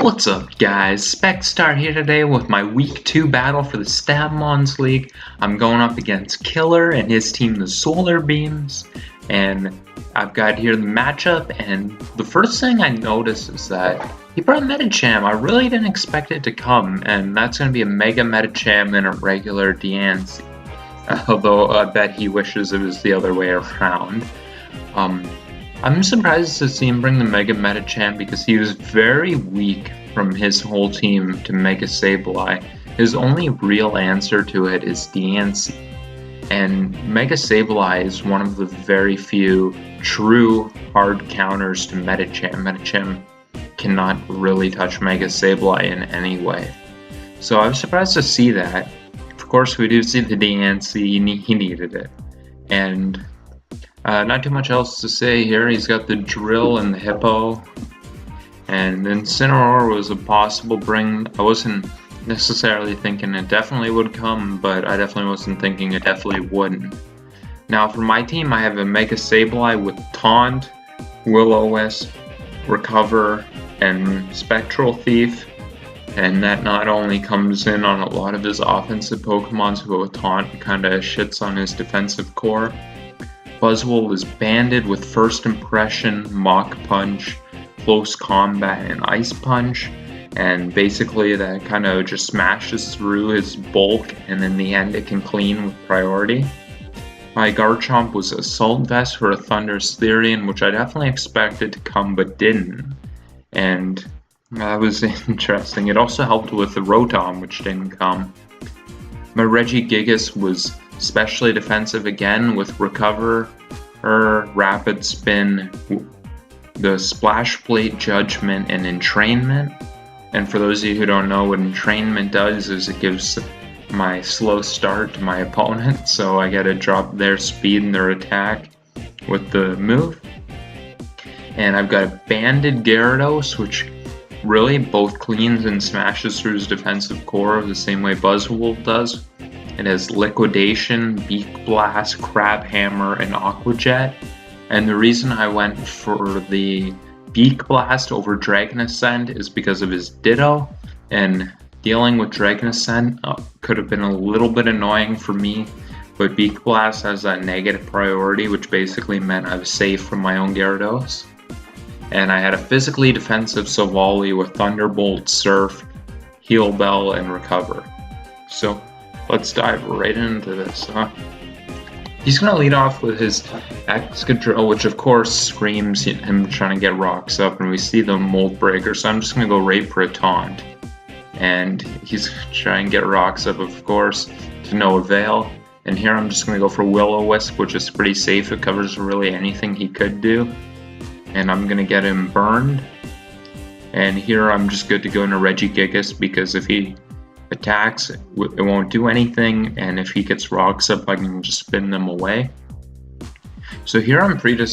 What's up, guys? SpecStar here today with my Week 2 battle for the STABmons League. I'm going up against Killee and his team, the STABmons, and I've got here the matchup, and the first thing I noticed is that he brought Medicham. I really didn't expect it to come, and that's going to be a Mega Medicham and a regular Diancie. Although I bet he wishes it was the other way around. I'm surprised to see him bring the Mega Medicham because he was very weak from his whole team to Mega Sableye. His only real answer to it is Diancie. And Mega Sableye is one of the very few true hard counters to Medicham. Medicham cannot really touch Mega Sableye in any way. So I was surprised to see that. Of course, we do see the Diancie, he needed it. And not too much else to say here. He's got the drill and the hippo. And Incineroar was a possible bring. I wasn't necessarily thinking it definitely would come, but I definitely wasn't thinking it definitely wouldn't. Now for my team, I have a Mega Sableye with Taunt, Will-O-Wisp, Recover, and Spectral Thief. And that not only comes in on a lot of his offensive Pokemons who with Taunt kind of shits on his defensive core. Buzzwole is banded with First Impression, Mach Punch, Close Combat, and Ice Punch, and basically that kind of just smashes through his bulk, and in the end it can clean with priority. My Garchomp was Assault Vest for a Thunderous Therian, which I definitely expected to come but didn't, and that was interesting. It also helped with the Rotom, which didn't come. My Regigigas was especially defensive again with Recover, Rapid Spin, the Splash Plate, Judgment, and Entrainment. And for those of you who don't know what Entrainment does is it gives my slow start to my opponent, so I gotta drop their speed and their attack with the move. And I've got a Banded Gyarados, which really both cleans and smashes through his defensive core the same way Buzzwole does. It has Liquidation, Beak Blast, Crab Hammer, and Aqua Jet. And the reason I went for the Beak Blast over Dragon Ascent is because of his Ditto. And dealing with Dragon Ascent could have been a little bit annoying for me. But Beak Blast has that negative priority, which basically meant I was safe from my own Gyarados. And I had a physically defensive Savali with Thunderbolt, Surf, Heal Bell, and Recover. So let's dive right into this. He's going to lead off with his Excadrill, which of course screams him trying to get rocks up, and we see the Mold Breaker, so I'm just going to go right for a Taunt. And he's trying to get rocks up, of course, to no avail. And here I'm just going to go for Will-O-Wisp, which is pretty safe. It covers really anything he could do. And I'm going to get him burned. And here I'm just good to go into Regigigas because if he attacks, it won't do anything, and if he gets rocks up, I can just spin them away. So here I'm free to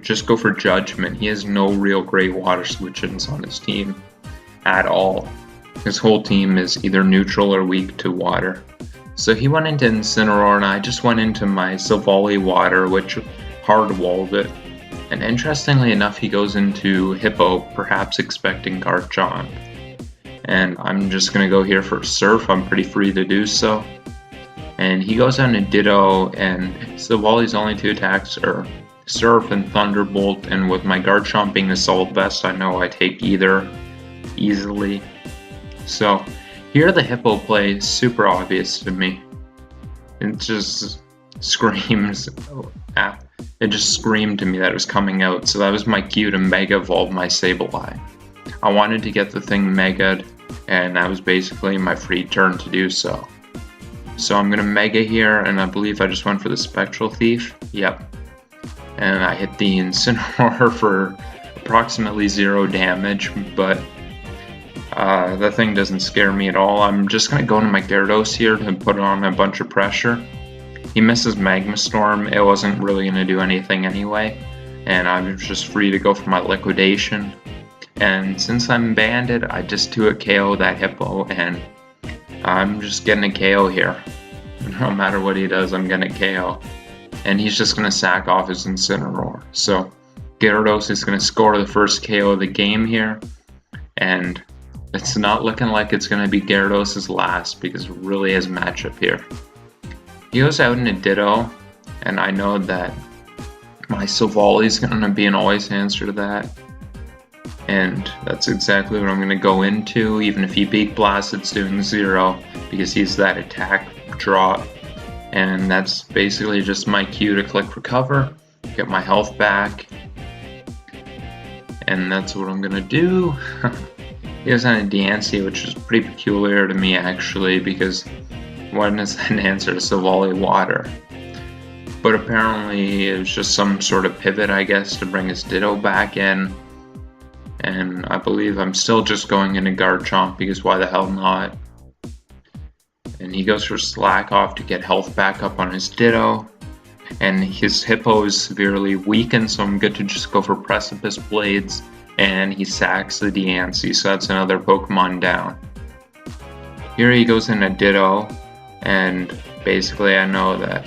just go for Judgment. He has no real great water switch-ins on his team at all. His whole team is either neutral or weak to water. So he went into Incineroar, and I just went into my Savali Water, which hard-walled it. And interestingly enough, he goes into Hippo, perhaps expecting Garchomp. And I'm just going to go here for Surf. I'm pretty free to do so. And he goes on to Ditto, and Savali's only two attacks are Surf and Thunderbolt. And with my Garchomp being Assault Vest, I know I take either easily. So here the Hippo play is super obvious to me. It just screams. It just screamed to me that it was coming out. So that was my cue to Mega Evolve my Sableye. I wanted to get the thing Mega'd, and that was basically my free turn to do so. So I'm going to Mega here, and I believe I just went for the Spectral Thief. Yep. And I hit the Incineroar for approximately 0 damage, but the thing doesn't scare me at all. I'm just going to go into my Gyarados here to put on a bunch of pressure. He misses Magma Storm. It wasn't really going to do anything anyway, and I was just free to go for my Liquidation. And since I'm banded, I just do a KO that Hippo, and I'm just getting a KO here. No matter what he does, I'm getting a KO. And he's just going to sack off his Incineroar. So Gyarados is going to score the first KO of the game here. and it's not looking like it's going to be Gyaradose's last because it really is a matchup here. He goes out in a Ditto, and I know that my Silvally is going to be an always answer to that. And that's exactly what I'm going to go into, even if he Beak Blast, it's doing 0, because he's that attack drop. And that's basically just my cue to click recover, get my health back. And that's what I'm going to do. He has a Diancie, which is pretty peculiar to me actually, because when is that an answer to Silvally Water? But apparently it was just some sort of pivot, I guess, to bring his Ditto back in. And I believe I'm still just going into Garchomp because why the hell not? And he goes for Slack Off to get health back up on his Ditto. And his Hippo is severely weakened, so I'm good to just go for Precipice Blades. And he sacks the Diancie, so that's another Pokemon down. Here he goes in a Ditto, and basically I know that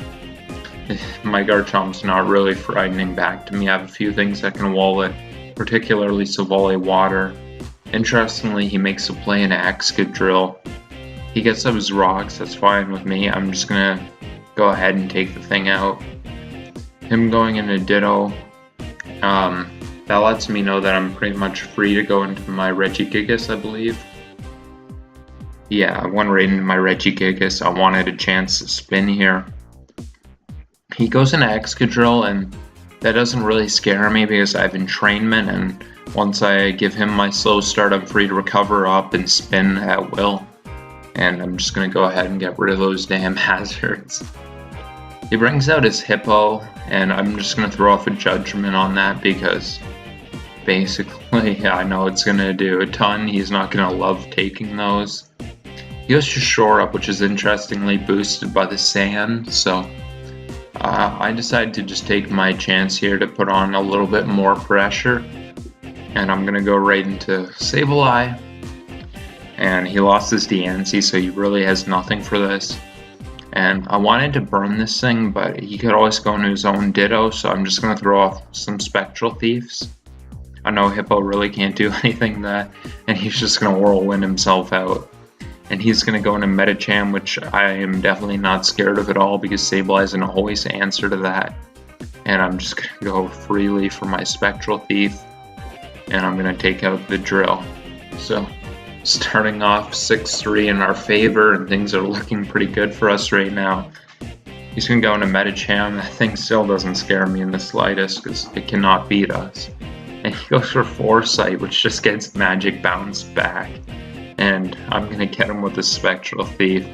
my Garchomp's not really frightening back to me. I have a few things that can wall it, particularly Silvally Water. Interestingly, he makes a play in Excadrill. He gets up his rocks, that's fine with me. I'm just gonna go ahead and take the thing out. Him going in a Ditto, that lets me know that I'm pretty much free to go into my Regigigas, I believe. Yeah, I went right into my Regigigas. I wanted a chance to spin here. He goes into Excadrill, and that doesn't really scare me because I have entrainment, and once I give him my slow start, I'm free to recover up and spin at will. And I'm just going to go ahead and get rid of those damn hazards. He brings out his Hippo, and I'm just going to throw off a Judgment on that because basically I know it's going to do a ton. He's not going to love taking those. He goes to Shore Up, which is interestingly boosted by the Sand, so I decided to just take my chance here to put on a little bit more pressure. And I'm going to go right into Sableye. And he lost his Diancie, so he really has nothing for this. And I wanted to burn this thing, but he could always go into his own Ditto, so I'm just going to throw off some Spectral Thieves. I know Hippo really can't do anything to that, and he's just going to Whirlwind himself out. And he's going to go into Medicham, which I am definitely not scared of at all, because Sableye is an always answer to that. And I'm just going to go freely for my Spectral Thief, and I'm going to take out the Drill. So, starting off 6-3 in our favor, and things are looking pretty good for us right now. He's going to go into Medicham. That thing still doesn't scare me in the slightest, because it cannot beat us. And he goes for Foresight, which just gets Magic Bounce back. And I'm going to get him with a Spectral Thief.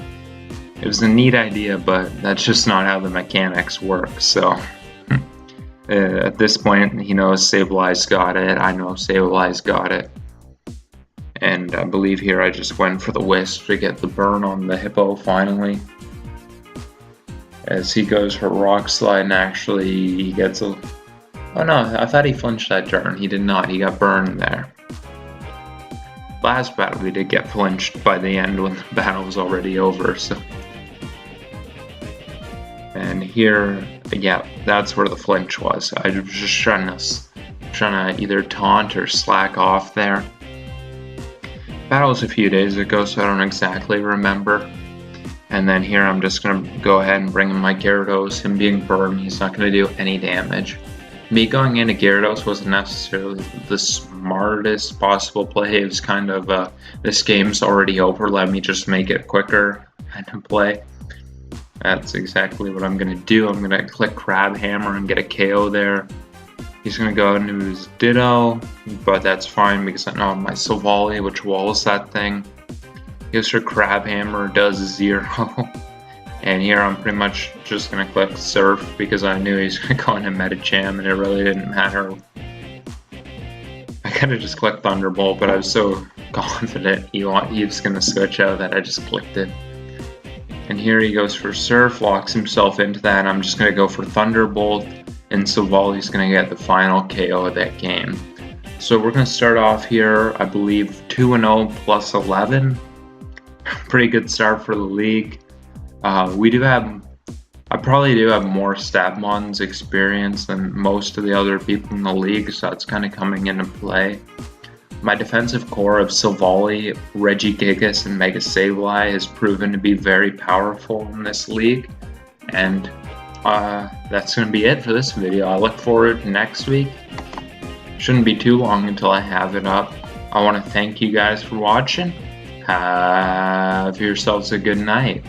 It was a neat idea, but that's just not how the mechanics work, so at this point, he knows Sableye's got it, I know Sableye's got it. And I believe here I just went for the Wisp to get the burn on the Hippo finally. As he goes for Rock Slide, and actually he gets a... Oh no, I thought he flinched that turn. He did not, he got burned there. Last battle we did get flinched by the end when the battle was already over, so... And here, yeah, that's where the flinch was. I was just trying to either taunt or slack off there. Battle was a few days ago, so I don't exactly remember. And then here I'm just going to go ahead and bring in my Gyarados. Him being burned, he's not going to do any damage. Me going into Gyarados wasn't necessarily the smartest possible play. It was kind of, this game's already over, let me just make it quicker kind of play. That's exactly what I'm going to do. I'm going to click Crab Hammer and get a KO there. He's going to go into his Ditto, but that's fine because I know my Silvally, which walls that thing. He goes for Crab Hammer, does 0. And here I'm pretty much just going to click Surf because I knew he's going to go into Medicham and it really didn't matter. I could have just clicked Thunderbolt, but I was so confident he was going to switch out that I just clicked it. And here he goes for Surf, locks himself into that, and I'm just going to go for Thunderbolt, and Silvally's going to get the final KO of that game. So we're going to start off here, I believe, 2-0 plus 11. Pretty good start for the league. I probably do have more STABmons experience than most of the other people in the league, so that's kind of coming into play. My defensive core of Silvally, Regigigas, and Mega Sableye has proven to be very powerful in this league. And that's going to be it for this video. I look forward to next week. Shouldn't be too long until I have it up. I want to thank you guys for watching. Have yourselves a good night.